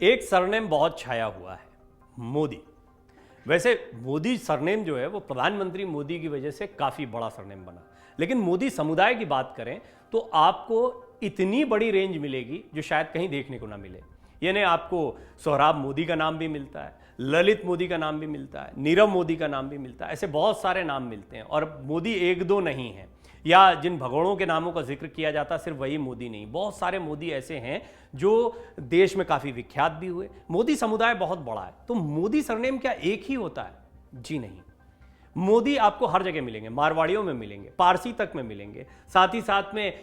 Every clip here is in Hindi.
एक सरनेम बहुत छाया हुआ है, मोदी। वैसे मोदी सरनेम जो है वो प्रधानमंत्री मोदी की वजह से काफ़ी बड़ा सरनेम बना, लेकिन मोदी समुदाय की बात करें तो आपको इतनी बड़ी रेंज मिलेगी जो शायद कहीं देखने को ना मिले। यानी आपको सोहराब मोदी का नाम भी मिलता है, ललित मोदी का नाम भी मिलता है, नीरव मोदी का नाम भी मिलता है, ऐसे बहुत सारे नाम मिलते हैं। और मोदी एक दो नहीं हैं, या जिन भगोड़ों के नामों का जिक्र किया जाता सिर्फ वही मोदी नहीं, बहुत सारे मोदी ऐसे हैं जो देश में काफ़ी विख्यात भी हुए। मोदी समुदाय बहुत बड़ा है, तो मोदी सरनेम क्या एक ही होता है? जी नहीं, मोदी आपको हर जगह मिलेंगे, मारवाड़ियों में मिलेंगे, पारसी तक में मिलेंगे, साथ ही साथ में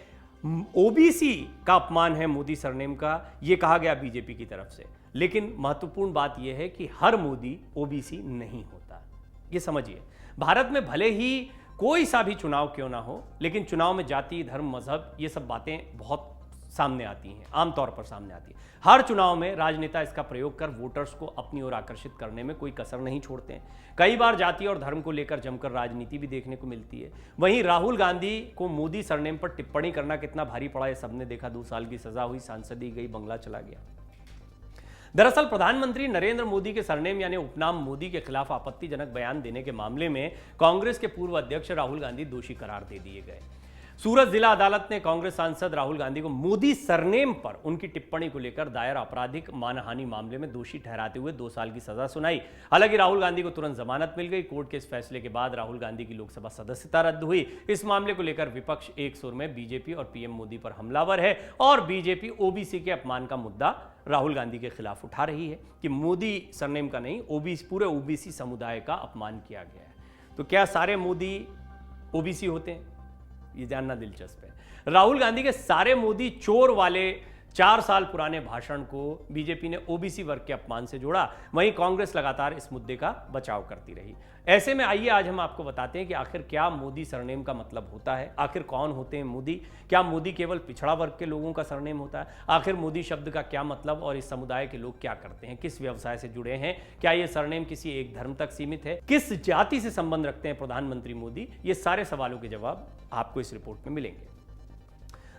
ओबीसी का अपमान है मोदी सरनेम का, यह कहा गया बीजेपी की तरफ से। लेकिन महत्वपूर्ण बात यह है कि हर मोदी ओबीसी नहीं होता, यह समझिए। भारत में भले ही कोई सा भी चुनाव क्यों ना हो, लेकिन चुनाव में जाति, धर्म, मजहब, ये सब बातें बहुत सामने आती हैं, आमतौर पर सामने आती हैं। हर चुनाव में राजनेता इसका प्रयोग कर वोटर्स को अपनी ओर आकर्षित करने में कोई कसर नहीं छोड़ते हैं। कई बार जाति और धर्म को लेकर जमकर राजनीति भी देखने को मिलती है। वहीं राहुल गांधी को मोदी सरनेम पर टिप्पणी करना कितना भारी पड़ा, ये सबने देखा। 2 साल की सजा हुई, सांसदी गई, बंगला चला गया। दरअसल प्रधानमंत्री नरेंद्र मोदी के सरनेम यानी उपनाम मोदी के खिलाफ आपत्तिजनक बयान देने के मामले में कांग्रेस के पूर्व अध्यक्ष राहुल गांधी दोषी करार दे दिए गए। सूरत जिला अदालत ने कांग्रेस सांसद राहुल गांधी को मोदी सरनेम पर उनकी टिप्पणी को लेकर दायर आपराधिक मानहानि मामले में दोषी ठहराते हुए 2 साल की सजा सुनाई। हालांकि राहुल गांधी को तुरंत जमानत मिल गई। कोर्ट के इस फैसले के बाद राहुल गांधी की लोकसभा सदस्यता रद्द हुई। इस मामले को लेकर विपक्ष एक सुर में बीजेपी और पीएम मोदी पर हमलावर है और बीजेपी ओबीसी के अपमान का मुद्दा राहुल गांधी के खिलाफ उठा रही है कि मोदी सरनेम का नहीं, ओबीसी, पूरे ओबीसी समुदाय का अपमान किया गया है। तो क्या सारे मोदी ओबीसी होते हैं? ये जानना दिलचस्प है। राहुल गांधी के सारे मोदी चोर वाले 4 साल पुराने भाषण को बीजेपी ने ओबीसी वर्ग के अपमान से जोड़ा, वहीं कांग्रेस लगातार इस मुद्दे का बचाव करती रही। ऐसे में आइए आज हम आपको बताते हैं कि आखिर क्या मोदी सरनेम का मतलब होता है, आखिर कौन होते हैं मोदी, क्या मोदी केवल पिछड़ा वर्ग के लोगों का सरनेम होता है, आखिर मोदी शब्द का क्या मतलब और इस समुदाय के लोग क्या करते हैं, किस व्यवसाय से जुड़े हैं, क्या ये सरनेम किसी एक धर्म तक सीमित है, किस जाति से संबंध रखते हैं प्रधानमंत्री मोदी। ये सारे सवालों के जवाब आपको इस रिपोर्ट में मिलेंगे।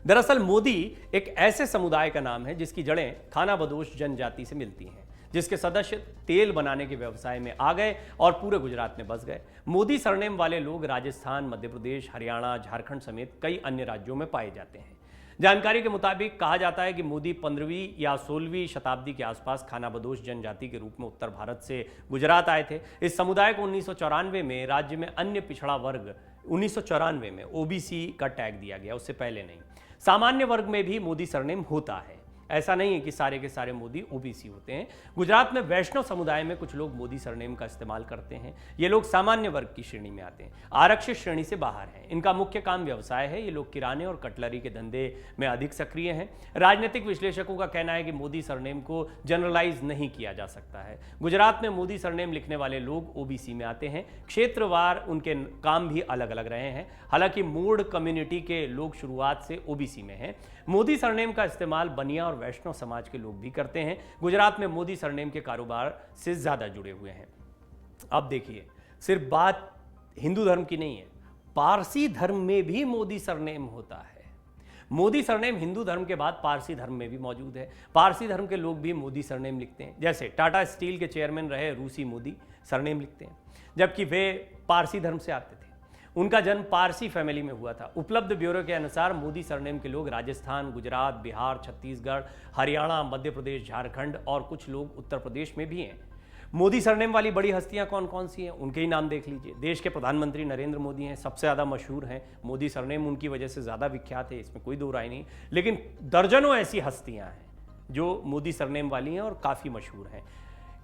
दरअसल मोदी एक ऐसे समुदाय का नाम है जिसकी जड़ें खानाबदोश जनजाति से मिलती हैं, जिसके सदस्य तेल बनाने के व्यवसाय में आ गए और पूरे गुजरात में बस गए। मोदी सरनेम वाले लोग राजस्थान, मध्य प्रदेश, हरियाणा, झारखंड समेत कई अन्य राज्यों में पाए जाते हैं। जानकारी के मुताबिक कहा जाता है कि मोदी 15वीं या 16वीं शताब्दी के आसपास खानाबदोश जनजाति के रूप में उत्तर भारत से गुजरात आए थे। इस समुदाय को 1994 में राज्य में अन्य पिछड़ा वर्ग 1994 में ओबीसी का टैग दिया गया, उससे पहले नहीं। सामान्य वर्ग में भी मोदी सरनेम होता है, ऐसा नहीं है कि सारे के सारे मोदी ओबीसी होते हैं। गुजरात में वैष्णव समुदाय में कुछ लोग मोदी सरनेम का इस्तेमाल करते हैं। ये लोग सामान्य वर्ग की श्रेणी में आते हैं, आरक्षित श्रेणी से बाहर हैं। इनका मुख्य काम व्यवसाय है। ये लोग किराने और कटलरी के धंधे में अधिक सक्रिय हैं। राजनीतिक विश्लेषकों का कहना है कि मोदी सरनेम को जनरलाइज नहीं किया जा सकता है। गुजरात में मोदी सरनेम लिखने वाले लोग ओबीसी में आते हैं। क्षेत्रवार उनके काम भी अलग अलग रहे हैं। हालांकि मूड कम्युनिटी के लोग शुरुआत से ओबीसी में हैं। मोदी सरनेम का इस्तेमाल बनिया और वैष्णव समाज के लोग भी करते हैं। गुजरात में मोदी सरनेम के कारोबार से ज्यादा जुड़े हुए हैं। अब देखिए, सिर्फ बात हिंदू धर्म की नहीं है, पारसी धर्म में भी मोदी सरनेम होता है। मोदी सरनेम हिंदू धर्म के बाद पारसी धर्म में भी मौजूद है। पारसी धर्म के लोग भी मोदी सरनेम लिखते हैं। जैसे टाटा स्टील के चेयरमैन रहे रूसी मोदी सरनेम लिखते हैं, जबकि वे पारसी धर्म से आते थे। उनका जन्म पारसी फैमिली में हुआ था। उपलब्ध ब्यूरो के अनुसार मोदी सरनेम के लोग राजस्थान, गुजरात, बिहार, छत्तीसगढ़, हरियाणा, मध्य प्रदेश, झारखंड और कुछ लोग उत्तर प्रदेश में भी हैं। मोदी सरनेम वाली बड़ी हस्तियां कौन कौन सी हैं, उनके ही नाम देख लीजिए। देश के प्रधानमंत्री नरेंद्र मोदी हैं, सबसे ज़्यादा मशहूर हैं। मोदी सरनेम उनकी वजह से ज़्यादा विख्यात है, इसमें कोई दो राय नहीं। लेकिन दर्जनों ऐसी हस्तियां हैं जो मोदी सरनेम वाली हैं और काफ़ी मशहूर हैं।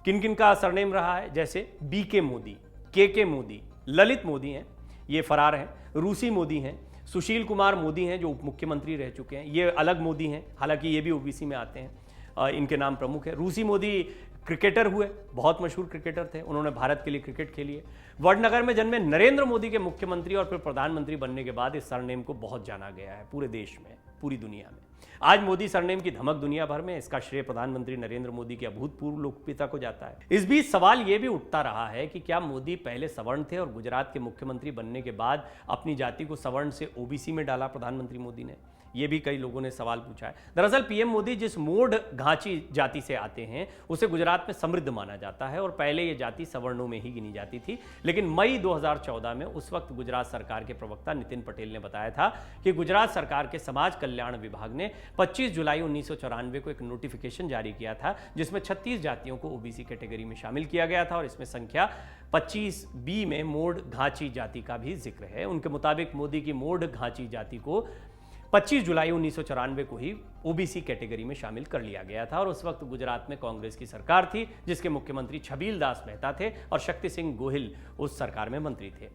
किन किन का सरनेम रहा है? जैसे बीके मोदी, के मोदी, ललित मोदी हैं, ये फरार हैं। रूसी मोदी हैं। सुशील कुमार मोदी हैं जो उप मुख्यमंत्री रह चुके हैं, ये अलग मोदी हैं, हालांकि ये भी ओबीसी में आते हैं। इनके नाम प्रमुख है। रूसी मोदी क्रिकेटर हुए, बहुत मशहूर क्रिकेटर थे, उन्होंने भारत के लिए क्रिकेट खेली है। वडनगर में जन्मे नरेंद्र मोदी के मुख्यमंत्री और फिर प्रधानमंत्री बनने के बाद इस सरनेम को बहुत जाना गया है पूरे देश में, पूरी दुनिया में। आज मोदी सरनेम की धमक दुनिया भर में। इसका श्रेय प्रधानमंत्री नरेंद्र मोदी की अभूतपूर्व लोकप्रियता को जाता है। इस बीच सवाल यह भी उठता रहा है कि क्या मोदी पहले सवर्ण थे और गुजरात के मुख्यमंत्री बनने के बाद अपनी जाति को सवर्ण से ओबीसी में डाला प्रधानमंत्री मोदी ने? ये भी कई लोगों ने सवाल पूछा है। दरअसल पीएम मोदी जिस मोड घाची जाति से आते हैं उसे गुजरात में समृद्ध माना जाता है और पहले ये जाति सवर्णों में ही गिनी जाती थी। लेकिन मई 2014 में उस वक्त गुजरात सरकार के प्रवक्ता नितिन पटेल ने बताया था कि गुजरात सरकार के समाज कल्याण विभाग ने 25 जुलाई 1994 को एक नोटिफिकेशन जारी किया था जिसमें 36 जातियों को ओबीसी कैटेगरी में शामिल किया गया था और इसमें संख्या 25B में मोड घाची जाति का भी जिक्र है। उनके मुताबिक मोदी की मोड घाची जाति को 25 जुलाई 1994 को ही ओबीसी कैटेगरी में शामिल कर लिया गया था और उस वक्त गुजरात में कांग्रेस की सरकार थी जिसके मुख्यमंत्री छबील दास मेहता थे और शक्ति सिंह गोहिल उस सरकार में मंत्री थे।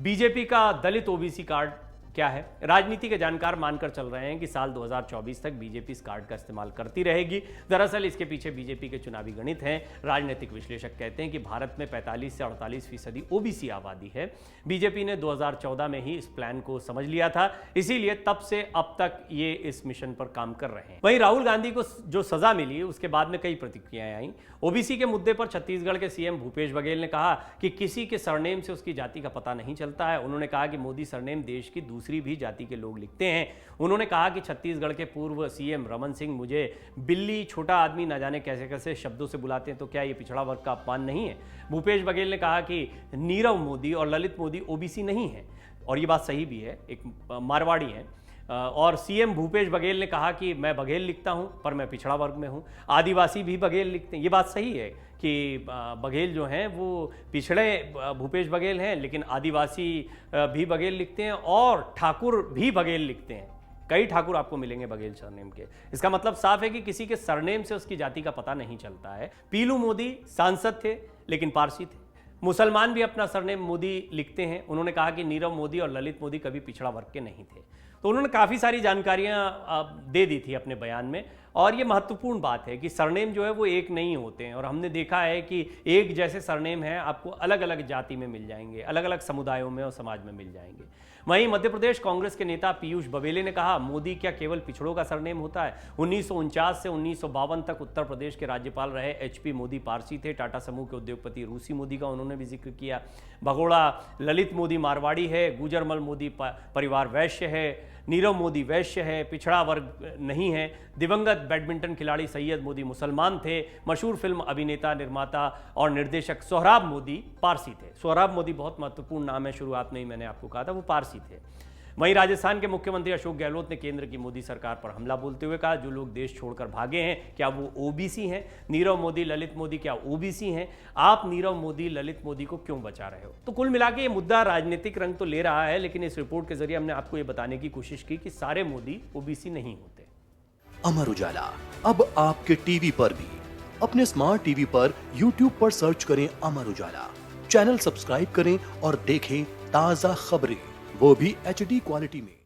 बीजेपी का दलित ओबीसी कार्ड क्या है? राजनीति के जानकार मानकर चल रहे हैं कि साल 2024 तक बीजेपी इस कार्ड का इस्तेमाल करती रहेगी। दरअसल इसके पीछे बीजेपी के चुनावी गणित हैं। राजनीतिक विश्लेषक कहते हैं कि भारत में 45 से 48% ओबीसी आबादी है। बीजेपी ने 2014 में ही इस प्लान को समझ लिया था, इसीलिए तब से अब तक ये इस मिशन पर काम कर रहे हैं। वहीं राहुल गांधी को जो सजा मिली उसके बाद में कई प्रतिक्रियाएं आई। ओबीसी के मुद्दे पर छत्तीसगढ़ के सीएम भूपेश बघेल ने कहा कि किसी के सरनेम से उसकी जाति का पता नहीं चलता है। उन्होंने कहा कि मोदी सरनेम देश की दूसरी भी जाति के लोग लिखते हैं। उन्होंने कहा कि छत्तीसगढ़ के पूर्व सीएम रमन सिंह मुझे बिल्ली, छोटा आदमी न जाने कैसे कैसे शब्दों से बुलाते हैं, तो क्या ये पिछड़ा वर्ग का अपमान नहीं है? भूपेश बघेल ने कहा कि नीरव मोदी और ललित मोदी ओबीसी नहीं है और ये बात सही भी है, एक मारवाड़ी है। और सीएम भूपेश बघेल ने कहा कि मैं बघेल लिखता हूं पर मैं पिछड़ा वर्ग में हूं। आदिवासी भी बघेल लिखते हैं। ये बात सही है कि बघेल जो हैं वो पिछड़े भूपेश बघेल हैं, लेकिन आदिवासी भी बघेल लिखते हैं और ठाकुर भी बघेल लिखते हैं। कई ठाकुर आपको मिलेंगे बघेल सरनेम के। इसका मतलब साफ है कि किसी के सरनेम से उसकी जाति का पता नहीं चलता है। पीलू मोदी सांसद थे लेकिन पारसी थे। मुसलमान भी अपना सरनेम मोदी लिखते हैं। उन्होंने कहा कि नीरव मोदी और ललित मोदी कभी पिछड़ा वर्ग के नहीं थे। तो उन्होंने काफ़ी सारी जानकारियां दे दी थी अपने बयान में और ये महत्वपूर्ण बात है कि सरनेम जो है वो एक नहीं होते हैं और हमने देखा है कि एक जैसे सरनेम हैं आपको अलग अलग जाति में मिल जाएंगे, अलग अलग समुदायों में और समाज में मिल जाएंगे। वहीं मध्य प्रदेश कांग्रेस के नेता पीयूष बघेले ने कहा मोदी क्या केवल पिछड़ों का सरनेम होता है? 1949 से 1952 तक उत्तर प्रदेश के राज्यपाल रहे एचपी मोदी पारसी थे। टाटा समूह के उद्योगपति रूसी मोदी का उन्होंने भी जिक्र किया। भगोड़ा ललित मोदी मारवाड़ी है, गुजरमल मोदी परिवार वैश्य है, नीरव मोदी वैश्य है, पिछड़ा वर्ग नहीं है। दिवंगत बैडमिंटन खिलाड़ी सैयद मोदी मुसलमान थे। मशहूर फिल्म अभिनेता, निर्माता और निर्देशक सोहराब मोदी पारसी थे। सोहराब मोदी बहुत महत्वपूर्ण नाम है, शुरुआत में ही मैंने आपको कहा था, वो पारसी थे। वहीं राजस्थान के मुख्यमंत्री अशोक गहलोत ने केंद्र की मोदी सरकार पर हमला बोलते हुए कहा जो लोग देश छोड़कर भागे हैं क्या वो ओबीसी हैं? नीरव मोदी, ललित मोदी क्या ओबीसी हैं? आप नीरव मोदी, ललित मोदी को क्यों बचा रहे हो? तो कुल मिला के ये मुद्दा राजनीतिक रंग तो ले रहा है, लेकिन इस रिपोर्ट के जरिए हमने आपको ये बताने की कोशिश की कि सारे मोदी ओबीसी नहीं होते। अमर उजाला अब आपके टीवी पर भी। अपने स्मार्ट टीवी पर यूट्यूब पर सर्च करें अमर उजाला, चैनल सब्सक्राइब करें और देखें ताजा खबरें, वो भी HD क्वालिटी में।